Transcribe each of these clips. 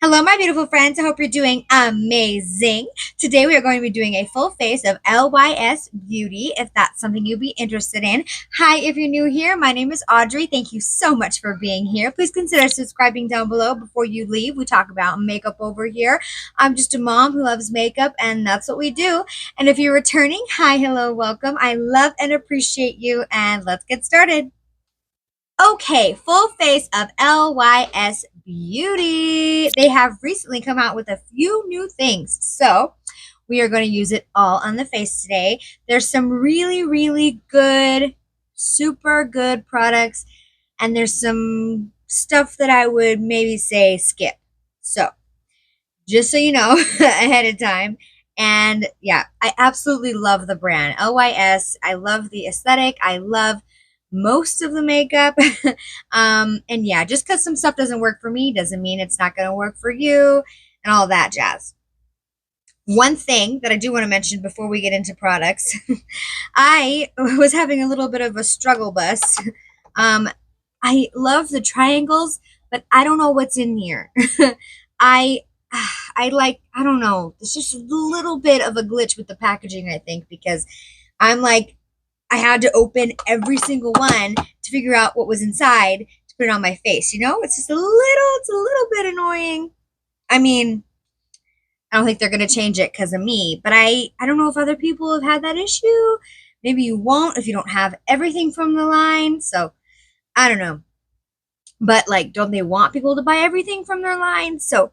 Hello, my beautiful friends. I hope you're doing amazing. Today, we are going to be doing a full face of LYS Beauty, if that's something you'd be interested in. Hi, if you're new here, my name is Audrey. Thank you so much for being here. Please consider subscribing down below before you leave. We talk about makeup over here. I'm just a mom who loves makeup, and that's what we do. And if you're returning, hi, hello, welcome. I love and appreciate you, and let's get started. Okay, full face of LYS Beauty. They have recently come out with a few new things. So we are going to use it all on the face today. There's some really, really good, super good products. And there's some stuff that I would maybe say skip. So just so you know ahead of time. And yeah, I absolutely love the brand LYS. I love the aesthetic. I love most of the makeup. And yeah, just because some stuff doesn't work for me doesn't mean it's not going to work for you and all that jazz. One thing that I do want to mention before we get into products, I was having a little bit of a struggle bus. I love the triangles, but I don't know what's in here. I I don't know. It's just a little bit of a glitch with the packaging, I think, because I'm like, I had to open every single one to figure out what was inside to put it on my face. It's just it's a little bit annoying. I mean, I don't think they're going to change it because of me, but I don't know if other people have had that issue. Maybe you won't if you don't have everything from the line. So I don't know. But like, don't they want people to buy everything from their line? So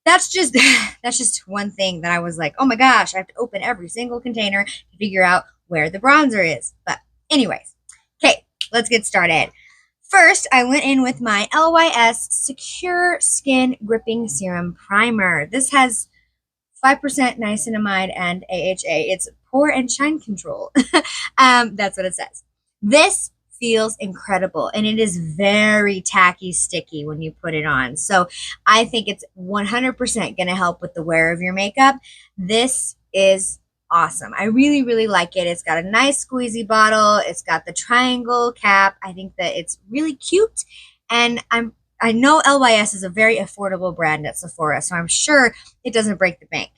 that's just that's just one thing that I was like, oh my gosh, I have to open every single container to figure out where the bronzer is. But anyways, okay, let's get started. First, I went in with my LYS Secure Skin Gripping Serum Primer. This has 5% niacinamide and AHA. It's pore and shine control. That's what it says. This feels incredible, and it is very tacky sticky when you put it on. So I think it's 100% going to help with the wear of your makeup. This is awesome. I really, really like it. It's got a nice squeezy bottle. It's got the triangle cap. I think that it's really cute, and I know LYS is a very affordable brand at Sephora, so I'm sure it doesn't break the bank.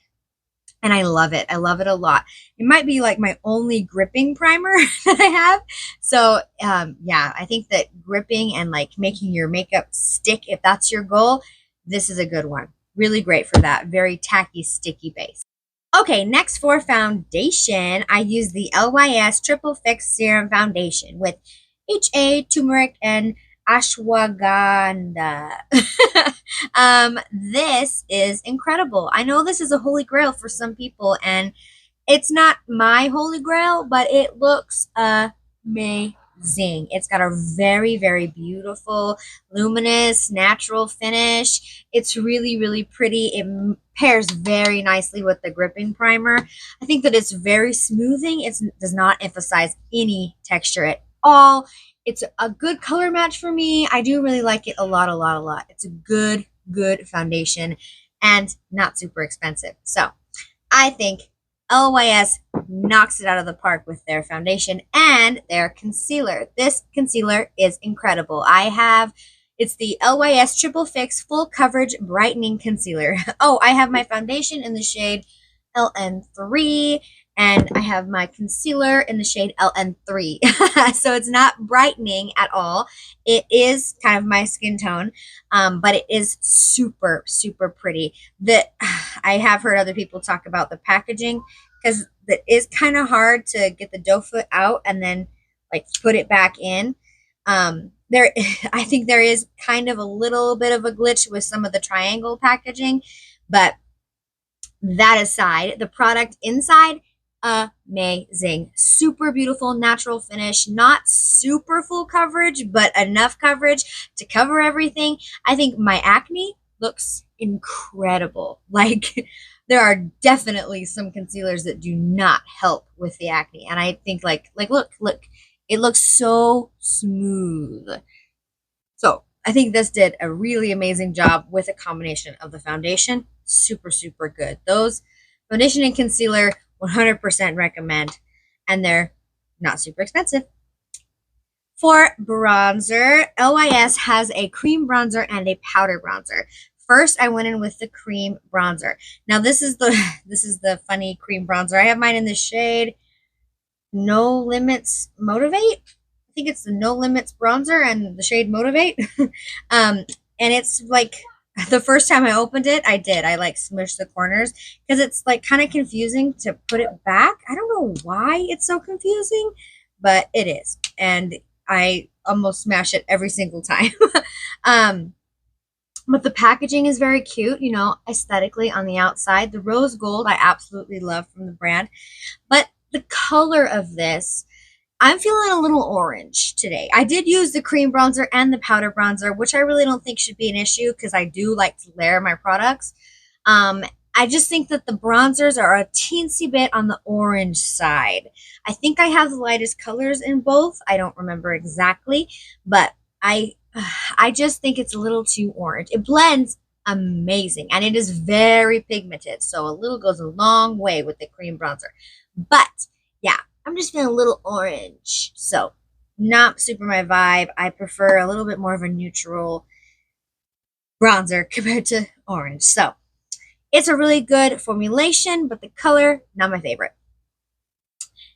And I love it. I love it a lot. It might be like my only gripping primer that I have. So yeah, I think that gripping and like making your makeup stick, if that's your goal, this is a good one. Really great for that. Very tacky, sticky base. Okay, next for foundation, I use the LYS Triple Fix Serum Foundation with HA, turmeric, and ashwagandha. This is incredible. I know this is a holy grail for some people, and it's not my holy grail, but it looks amazing. It's got a very, very beautiful, luminous, natural finish. It's really, really pretty. It pairs very nicely with the gripping primer. I think that it's very smoothing. It does not emphasize any texture at all. It's a good color match for me. I do really like it a lot, a lot, a lot. It's a good, good foundation and not super expensive. So I think LYS knocks it out of the park with their foundation and their concealer. This concealer is incredible. It's the LYS Triple Fix Full Coverage Brightening Concealer. Oh, I have my foundation in the shade LN3, and I have my concealer in the shade LN3. So it's not brightening at all. It is kind of my skin tone, but it is super, super pretty. I have heard other people talk about the packaging because it is kind of hard to get the doe foot out and then like put it back in. I think there is kind of a little bit of a glitch with some of the triangle packaging, but that aside, the product inside, amazing. Super beautiful natural finish, not super full coverage, but enough coverage to cover everything. I think my acne looks incredible. Like there are definitely some concealers that do not help with the acne. And I think like look, it looks so smooth. So I think this did a really amazing job with a combination of the foundation. Super, super good. Those foundation and concealer 100% recommend, and they're not super expensive. For bronzer, LYS has a cream bronzer and a powder bronzer. First, I went in with the cream bronzer. Now this is the funny cream bronzer. I have mine in the shade No Limits Motivate. I think it's the No Limits bronzer and the shade Motivate. um, and it's like the first time I opened it, I like smushed the corners because it's like kind of confusing to put it back. I don't know why it's so confusing, but it is. And I almost smash it every single time. um, but the packaging is very cute, you know, aesthetically on the outside. The rose gold I absolutely love from the brand. But the color of this, I'm feeling a little orange today. I did use the cream bronzer and the powder bronzer, which I really don't think should be an issue because I do like to layer my products. I just think that the bronzers are a teensy bit on the orange side. I think I have the lightest colors in both. I don't remember exactly, but I just think it's a little too orange. It blends amazing and it is very pigmented. So a little goes a long way with the cream bronzer. But yeah, I'm just feeling a little orange. So not super my vibe. I prefer a little bit more of a neutral bronzer compared to orange. So it's a really good formulation, but the color, not my favorite.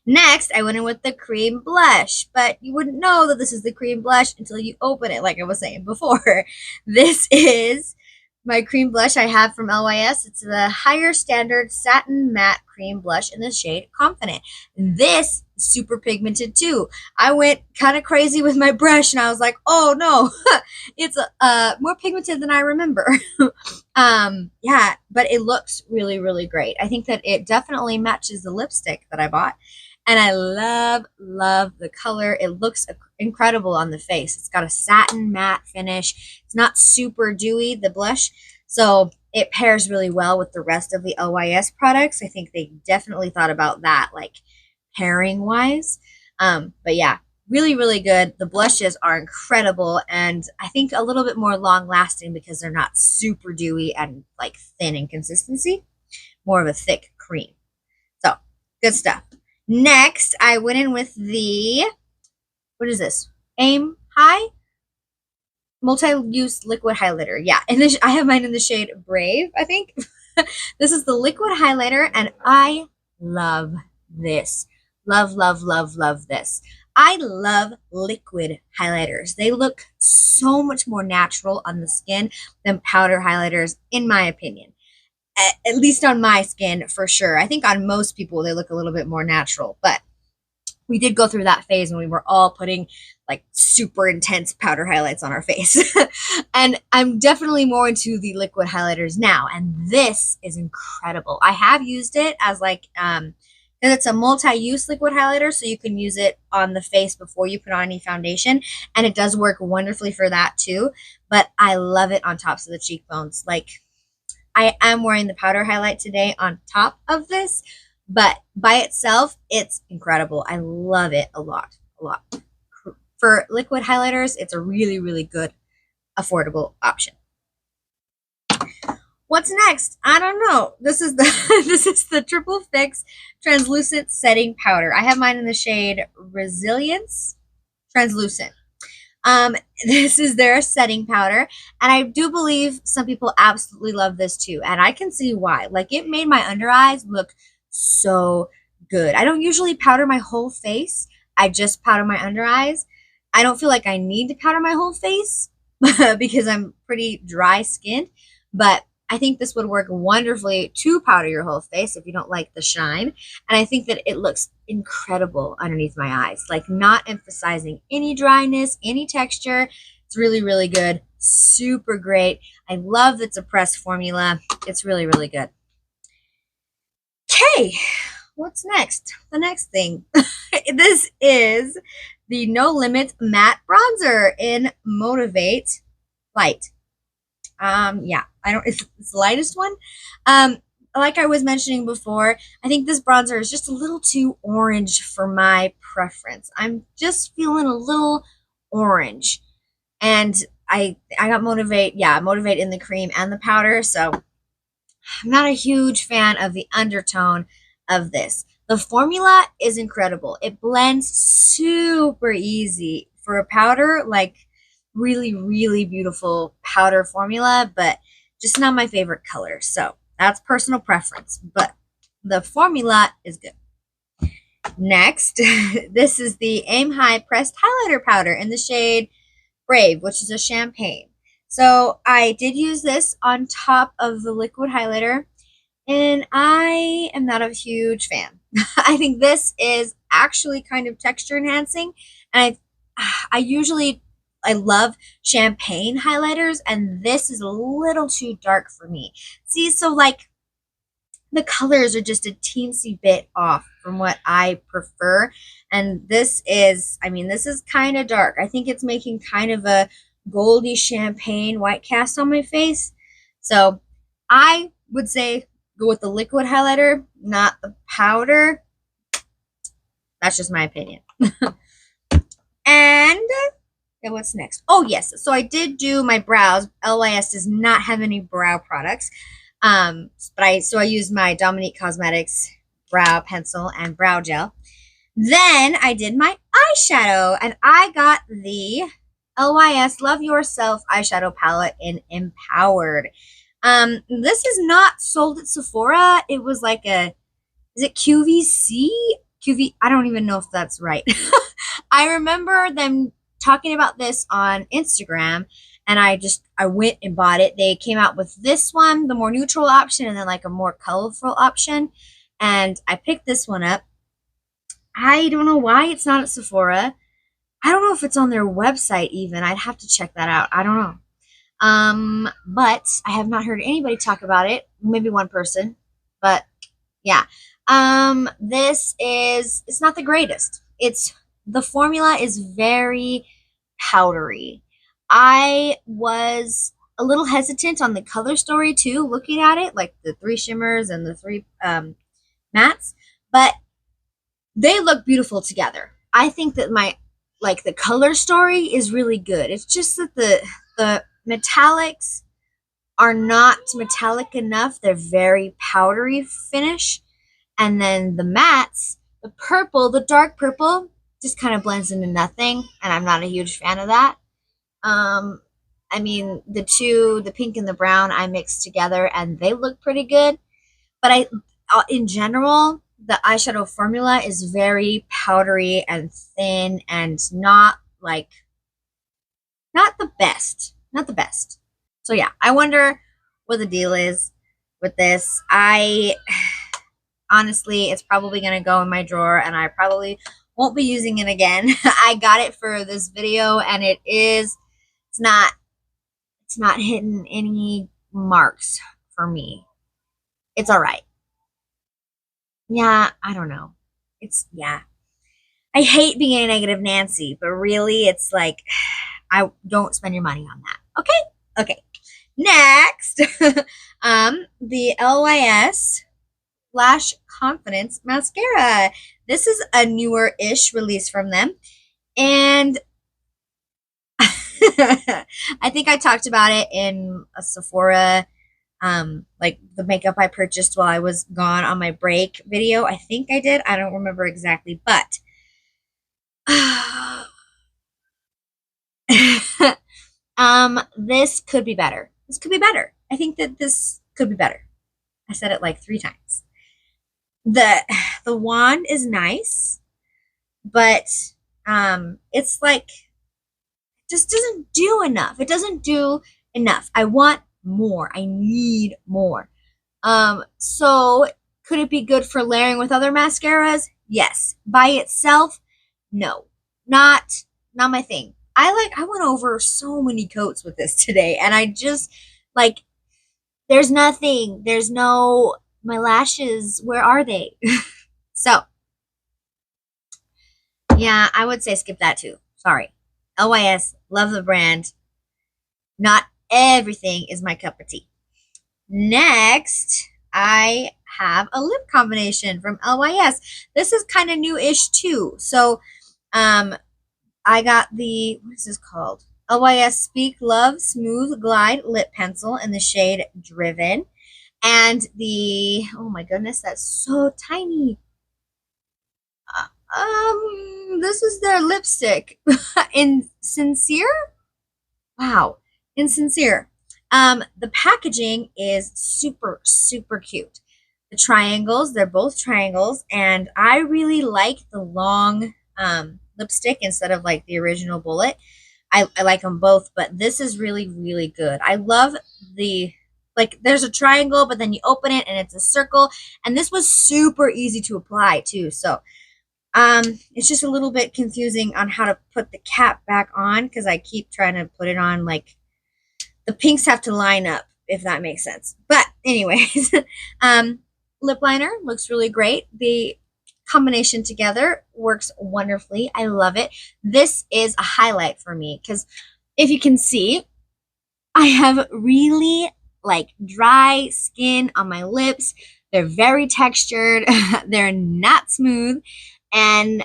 Next, I went in with the cream blush, but you wouldn't know that this is the cream blush until you open it, like I was saying before. This is my cream blush I have from LYS. It's the Higher Standard Satin Matte Cream Blush in the shade Confident. This is super pigmented too. I went kind of crazy with my brush and I was like, oh no, it's more pigmented than I remember. Yeah, but it looks really, really great. I think that it definitely matches the lipstick that I bought. And I love the color. It looks incredible on the face. It's got a satin matte finish. It's not super dewy, the blush. So it pairs really well with the rest of the LYS products. I think they definitely thought about that, like pairing wise. But yeah, really, really good. The blushes are incredible. And I think a little bit more long lasting because they're not super dewy and like thin in consistency, more of a thick cream. So good stuff. Next, I went in with the, what is this? Aim High Multi-Use Liquid Highlighter. Yeah, and this, I have mine in the shade Brave, I think. This is the liquid highlighter, and I love this. Love, love, love, love this. I love liquid highlighters. They look so much more natural on the skin than powder highlighters, in my opinion. At least on my skin, for sure. I think on most people, they look a little bit more natural. But we did go through that phase when we were all putting like super intense powder highlights on our face. And I'm definitely more into the liquid highlighters now. And this is incredible. I have used it as like, and it's a multi-use liquid highlighter, so you can use it on the face before you put on any foundation. And it does work wonderfully for that too. But I love it on tops of the cheekbones. Like, I am wearing the powder highlight today on top of this, but by itself, it's incredible. I love it a lot, a lot. For liquid highlighters, it's a really, really good, affordable option. What's next? I don't know. This is the this is the Triple Fix Translucent Setting Powder. I have mine in the shade Resilience Translucent. This is their setting powder, and I do believe some people absolutely love this too, and I can see why. Like, it made my under eyes look so good. I don't usually powder my whole face. I just powder my under eyes. I don't feel like I need to powder my whole face because I'm pretty dry skinned, but I think this would work wonderfully to powder your whole face if you don't like the shine. And I think that it looks incredible underneath my eyes, like not emphasizing any dryness, any texture. It's really, really good. Super great. I love that it's a pressed formula. It's really, really good. Okay, what's next? The next thing. This is the No Limits Matte Bronzer in Motivate Light. Yeah, it's the lightest one. Like I was mentioning before, I think this bronzer is just a little too orange for my preference. I'm just feeling a little orange. And I got Motivate in the cream and the powder, so I'm not a huge fan of the undertone of this. The formula is incredible. It blends super easy for a powder, like really, really beautiful powder formula, but just not my favorite color. So that's personal preference, but the formula is good. Next, this is the Aim High Pressed Highlighter Powder in the shade Brave, which is a champagne. So I did use this on top of the liquid highlighter, and I am not a huge fan. I think this is actually kind of texture enhancing, and I love champagne highlighters, and this is a little too dark for me. See, so like the colors are just a teensy bit off from what I prefer. And this is, I mean, this is kind of dark. I think it's making kind of a goldy champagne white cast on my face. So I would say go with the liquid highlighter, not the powder. That's just my opinion. And what's next? Oh, yes. So I did do my brows. LYS does not have any brow products. But I used my Dominique Cosmetics brow pencil and brow gel. Then I did my eyeshadow, and I got the LYS Love Yourself eyeshadow palette in Empowered. This is not sold at Sephora. It was like is it QVC? I don't even know if that's right. I remember them talking about this on Instagram, and I went and bought it. They came out with this one, the more neutral option, and then like a more colorful option. And I picked this one up. I don't know why it's not at Sephora. I don't know if it's on their website even. I'd have to check that out. I don't know. But I have not heard anybody talk about it. Maybe one person. But yeah. It's not the greatest. The formula is very powdery. I was a little hesitant on the color story too, looking at it, like the 3 shimmers and the 3 mattes, but they look beautiful together. I think that the color story is really good. It's just that the metallics are not metallic enough. They're very powdery finish. And then the mattes, the dark purple, just kind of blends into nothing, and I'm not a huge fan of that. I mean, the pink and the brown, I mixed together, and they look pretty good. But in general, the eyeshadow formula is very powdery and thin, and not the best. Not the best. So yeah, I wonder what the deal is with this. Honestly, it's probably going to go in my drawer, and I probably won't be using it again. I got it for this video, and it's not hitting any marks for me. It's all right. Yeah, I don't know. I hate being a negative Nancy, but really it's like, I don't spend your money on that. Okay. Next, the LYS Lash Confidence Mascara. This is a newer-ish release from them. And I think I talked about it in a Sephora, like the makeup I purchased while I was gone on my break video. I think I did. I don't remember exactly, but this could be better. This could be better. I think that this could be better. I said it like 3 times. The wand is nice, but it's like, just doesn't do enough. It doesn't do enough. I want more. I need more. So could it be good for layering with other mascaras? Yes. By itself, no. Not my thing. I went over so many coats with this today, and I just there's nothing. There's no, my lashes, where are they? So yeah, I would say skip that too. Sorry. LYS, love the brand. Not everything is my cup of tea. Next, I have a lip combination from LYS. This is kind of new-ish too. So I got the, what is this called? LYS Speak Love Smooth Glide Lip Pencil in the shade Driven. And oh my goodness, that's so tiny. This is their lipstick in Sincere. Wow, in Sincere. The packaging is super, super cute. The triangles, they're both triangles, and I really like the long lipstick instead of like the original bullet. I like them both, but this is really, really good. I love the, like, there's a triangle, but then you open it and it's a circle, and this was super easy to apply too. So it's just a little bit confusing on how to put the cap back on because I keep trying to put it on, like, the pinks have to line up, if that makes sense. But anyways, lip liner looks really great. The combination together works wonderfully. I love it. This is a highlight for me because if you can see, I have really like dry skin on my lips. They're very textured. They're not smooth. And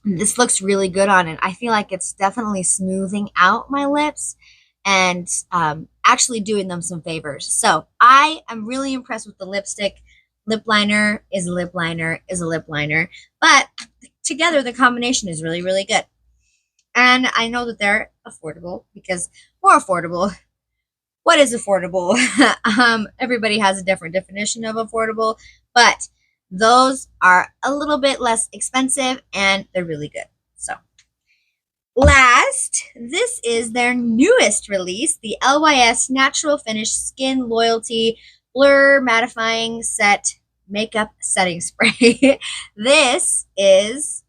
this looks really good on it. I feel like it's definitely smoothing out my lips and actually doing them some favors. So I am really impressed with the lipstick. Lip liner is a lip liner is a lip liner. But together, the combination is really, really good. And I know that they're affordable because more affordable. What is affordable? Everybody has a different definition of affordable, but those are a little bit less expensive and they're really good. So last, this is their newest release, the LYS Natural Finish Skin Loyalty Blur Mattifying Set Makeup Setting Spray. This is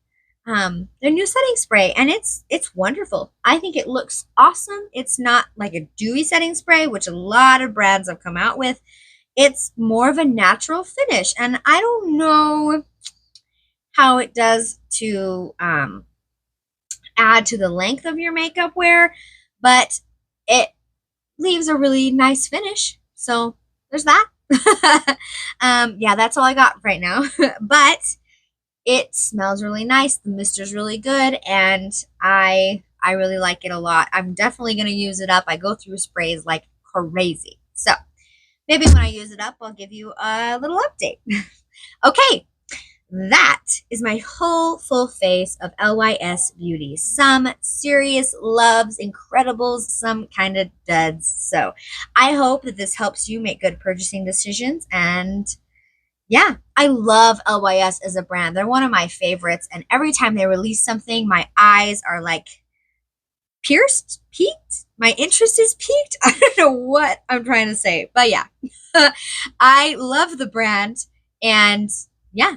their new setting spray, and it's wonderful. I think it looks awesome. It's not like a dewy setting spray, which a lot of brands have come out with. It's more of a natural finish, and I don't know how it does to add to the length of your makeup wear, but it leaves a really nice finish. So there's that. Yeah, that's all I got right now. But it smells really nice. The mister's really good, and I really like it a lot. I'm definitely going to use it up. I go through sprays like crazy. So maybe when I use it up, I'll give you a little update. Okay, that is my whole full face of LYS Beauty. Some serious loves, incredibles, some kind of duds. So I hope that this helps you make good purchasing decisions. And yeah, I love LYS as a brand. They're one of my favorites. And every time they release something, my eyes are like pierced, peaked. My interest is peaked. I don't know what I'm trying to say, but yeah, I love the brand. And yeah,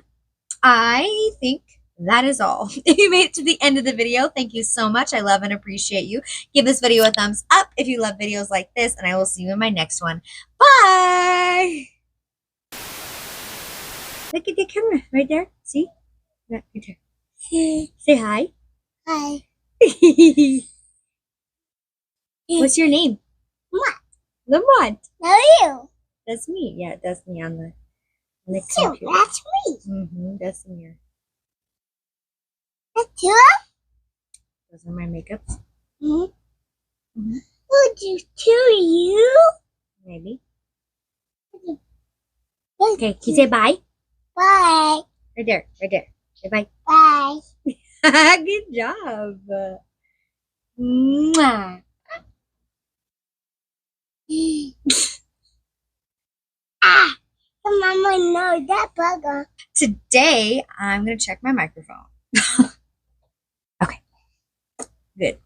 I think that is all. If you made it to the end of the video, thank you so much. I love and appreciate you. Give this video a thumbs up if you love videos like this, and I will see you in my next one. Bye! Look at the camera right there. See? Right there. Say hi. Hi. What's your name? What? Lamont. No, you. That's me. Yeah, that's me on the So, computer. that's me. That's me. That's you? Those are my makeups. Mm-hmm. Would you to you? Maybe. Okay, can you say bye? Bye. Right there. Right there. Say bye. Bye. Good job. Mwah. Ah, the mama knows that bugger. Today, I'm going to check my microphone. Okay. Good.